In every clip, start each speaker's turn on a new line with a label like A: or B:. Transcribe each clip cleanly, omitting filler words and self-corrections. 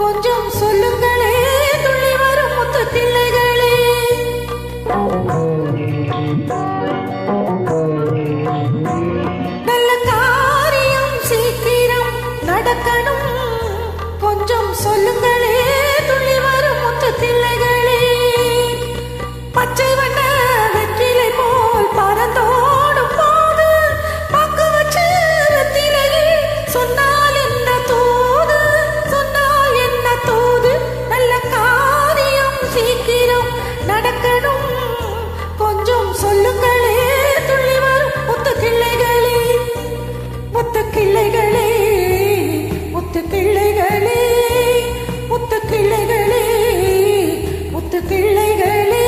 A: கொஞ்சம் சொல்லுங்களே துள்ளி வரும் முத்து பிள்ளைகளே. நல்ல காரியம் சீக்கிரம் நடக்கணும், கொஞ்சம் சொல்லுங்களே துள்ளி வரும் முத்து பிள்ளைகளே. பச்சை வண்ண வெற்றிலை போல் பறந்தோடும் போது பக்கு வச்சு வெற்றிலையில் சொன்னால் என்ன தூது, சொன்னால் என்ன தூது. நல்ல காரியம் சீக்கிரம் நடக்கணும், கொஞ்சம் சொல்லுங்களே துள்ளி வரும் முத்து கிள்ளைகளே. முத்து கிள்ளைகளே, முத்து கிள்ளைகளே, முத்து கிள்ளைகளே, முத்து கிள்ளைகளே.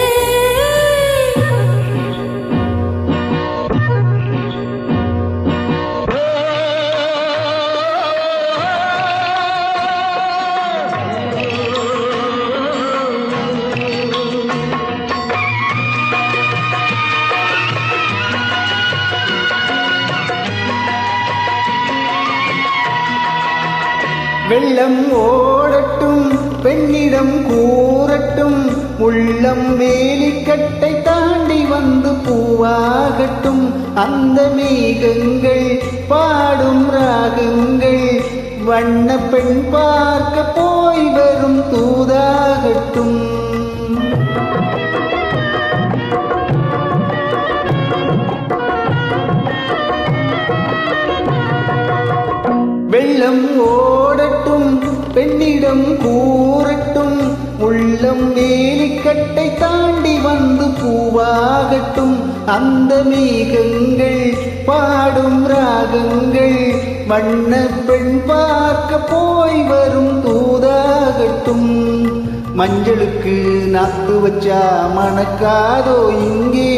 B: வெள்ளம் ஓடட்டும் பெண்ணிடம் கூறட்டும், உள்ளம் வேலிக்கட்டை தாண்டி வந்து பூவாகட்டும். அந்த மேகங்கள் பாடும் ராகங்கள் வண்ண பெண் பார்க்க போய் வரும் தூதாகட்டும். வெள்ளம் ஓடட்டும் பெண்ணிடம் கூறட்டும், உள்ளம் வேலிக்கட்டை தாண்டி வந்து பூவாகட்டும். அந்த மேகங்கள் பாடும் ராகங்கள் வண்ண பெண் பார்க்க போய் வரும் தூதாகட்டும். மஞ்சளுக்கு நாக்கு வச்சா மணக்காதோ இங்கே,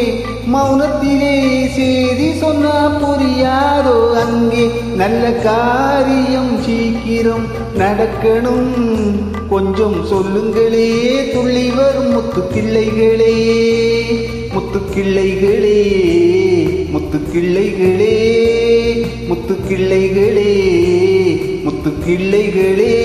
B: மௌனத்திலே செய்தி சொன்னா புரியாதோ அங்கே. நல்ல காரியம் சீக்கிரம் நடக்கணும், கொஞ்சம் சொல்லுங்களே துள்ளி வரும் முத்து கிள்ளைகளே. முத்து கிள்ளைகளே, முத்து கிள்ளைகளே, முத்து கிள்ளைகளே, முத்து கிள்ளைகளே.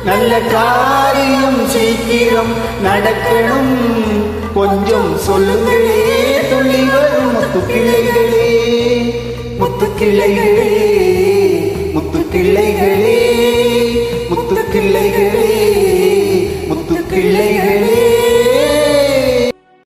B: நல்ல காரியம் சீக்கிரம் நடக்கணும், கொஞ்சம் சொல்லுங்களே துள்ளி வரும் முத்து கிள்ளைகளே. முத்து கிள்ளைகளே, முத்து கிள்ளைகளே, முத்து கிள்ளைகளே, முத்து கிள்ளைகளே.